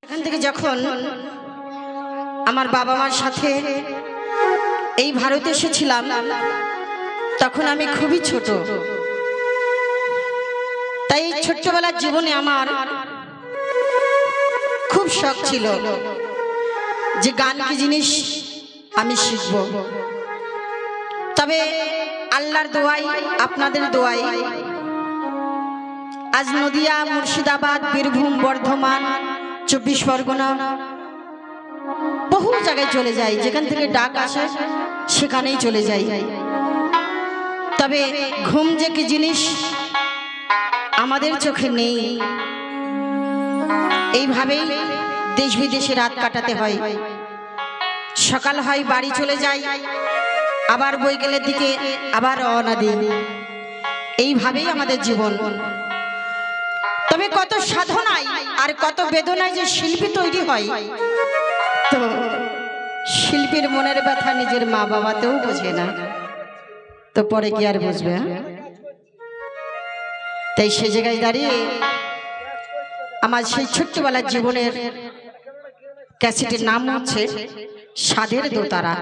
এখান থেকে যখন আমার বাবা মার সাথে এই ভারতে এসেছিলাম তখন আমি খুবই ছোট। তাই ছোট্টবেলার জীবনে আমার খুব শখ ছিল যে গান কি জিনিস আমি শিখব। তবে আল্লাহর দোয়াই, আপনাদের দোয়াই আজ নদিয়া, মুর্শিদাবাদ, বীরভূম, বর্ধমান, 24 পরগনা বহু জায়গায় চলে যাই, যেখান থেকে ডাক আসে সেখানেই চলে যাই। তবে ঘুম যে কি জিনিস আমাদের চোখে নেই, এইভাবেই দেশ বিদেশে রাত কাটাতে হয়। সকাল হয় বাড়ি চলে যাই, আবার বৈকালের দিকে আবার রওনা দিই। এইভাবেই আমাদের জীবন। তবে কত সাধনায় আর কত বেদনায় যে শিল্পী তৈরি হয়, তো শিল্পীর মনের ব্যথা নিজের মা বাবাতেও বোঝে না, তো পরে কি আর বুঝবে? তাই সে জায়গায় দাঁড়িয়ে আমার সেই ছোট্টবেলার জীবনের ক্যাসেটের নাম হচ্ছে সাধের দোতারা।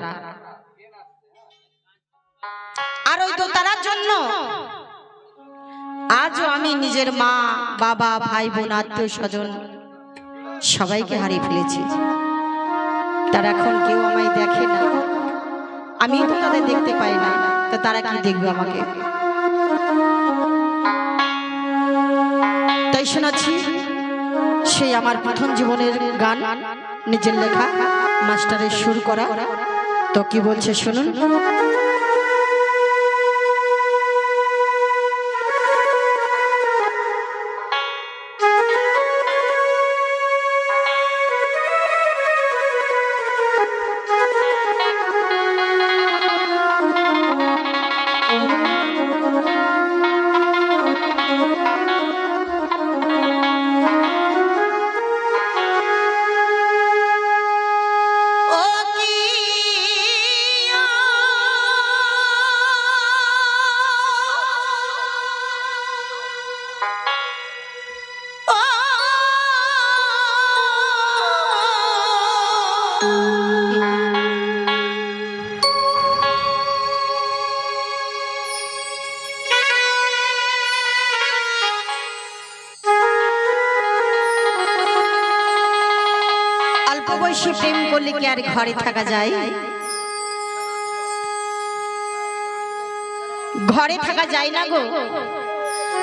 আর ওই দোতারার জন্য আজও আমি নিজের মা বাবা, ভাই বোন, আত্মীয় স্বজন সবাইকে হারিয়ে ফেলেছি। তারা এখন কেউ আমায় দেখে না, আমিও তো তাদের দেখতে পাই না, তো তারা কি দেখবে আমাকে? তাই শোনাচ্ছি সেই আমার প্রথম জীবনের গান, নিজের লেখা, মাস্টারের সুর করা। তো কি বলছে শুনুন। বয়সে প্রেম করলে কি আর ঘরে থাকা যায়? ঘরে থাকা যায় না গো।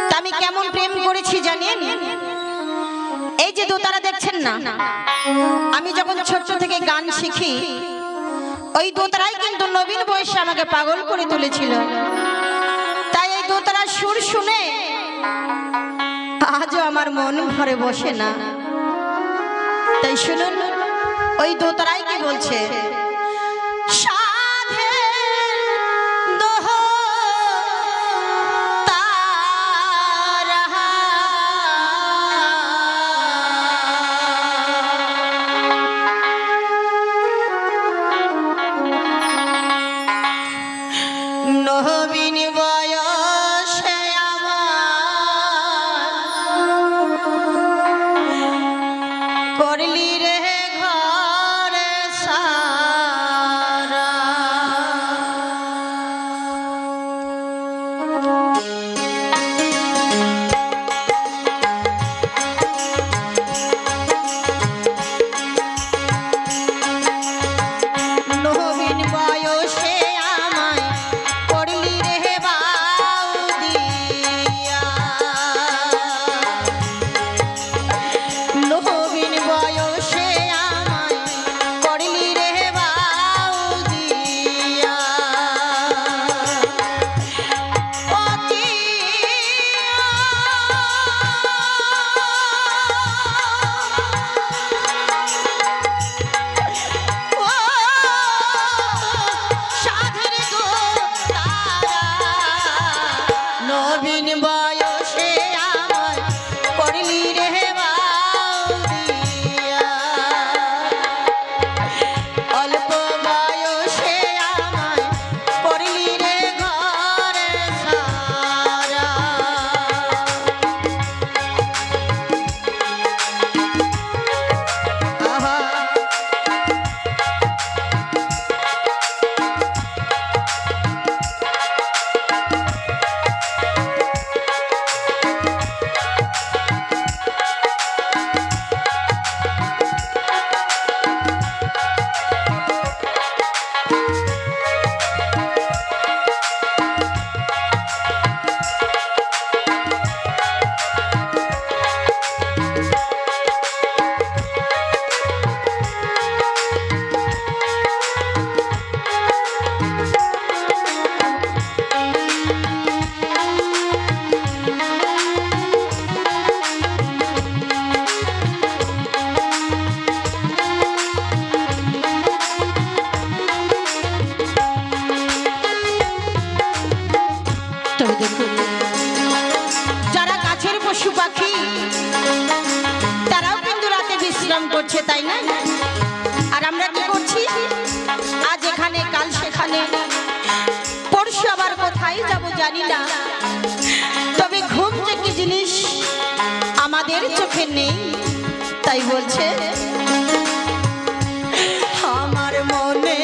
তা আমি কেমন প্রেম করেছি জানেন? এই যে দোতারা দেখছেন না, আমি যখন ছোট থেকে গান শিখি, ওই দোতারাই কিন্তু নবীন বয়সে আমাকে পাগল করে তুলেছিল। তাই এই দোতারার সুর শুনে আজও আমার মন ঘরে বসে না। তাই শুনুন ওই দোতারাই কি বলছে। নবীন বয়সে আমার করলি রে ঘরে সারা। নবীন বয়সে আমায় করলি রে বাউদিয়া। নবীন বয়সে করছে, তাই না? আর আমরা কি করছি? আজ এখানে, কাল সেখানে, পরশু আবার কোথায় যাব জানি না। তবে ঘুম যে কি জিনিস আমাদের চোখে নেই, তাই বলছে আমার মনে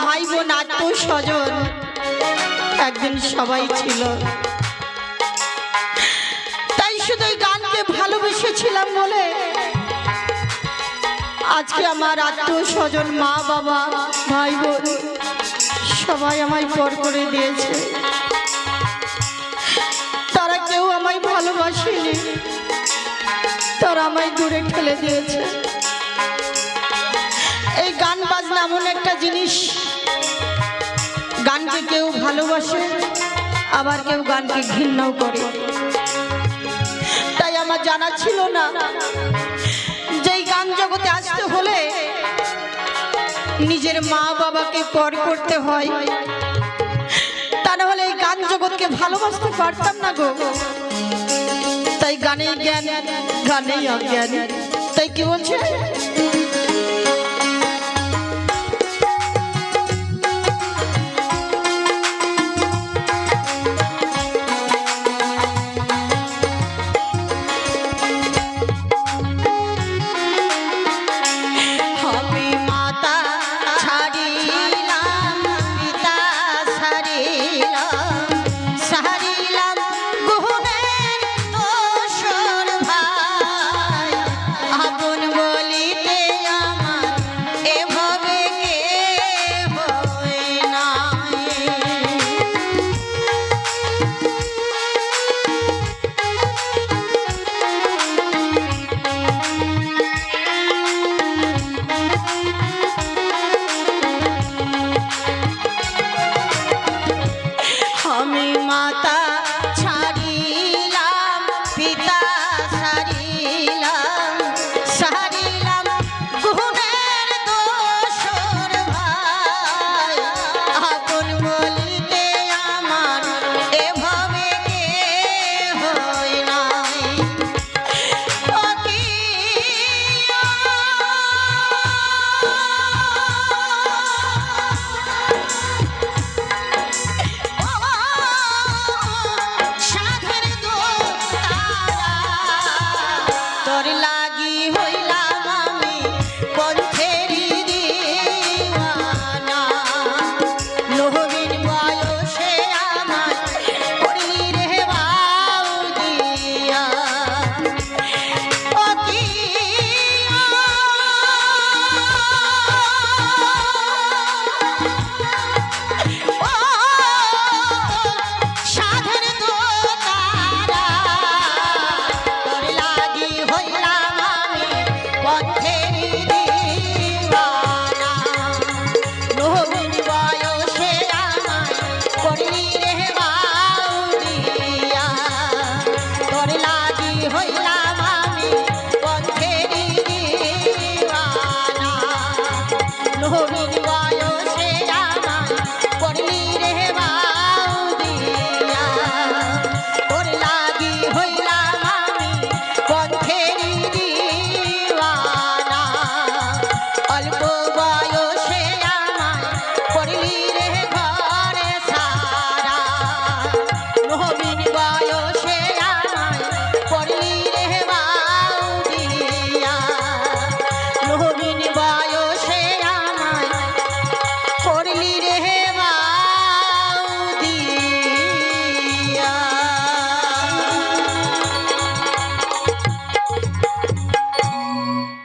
ভাই বোন আত্মীয় স্বজন একদিন সবাই ছিল, তাই শুধু গানকে ভালোবেসেছিলাম বলে আজকে আমার আত্মীয় স্বজন, মা বাবা, ভাই বোন সবাই আমায় পর করে দিয়েছে। তারা কেউ আমায় ভালোবাসেনি, তারা আমায় দূরে ঠেলে দিয়েছে। এই গান বাজনা এমন একটা জিনিস, গানকে কেউ ভালোবাসে আবার কেউ গানকে ঘৃণাও করে। তাই আমার জানা ছিল না যে এই গান জগতে আসতে হলে নিজের মা বাবাকে পর করতে হয়, তা না হলে এই গান জগৎকে ভালোবাসতে পারতাম না গো। তাই গানে জ্ঞান, গানেই অজ্ঞান। তাই কি বলছে?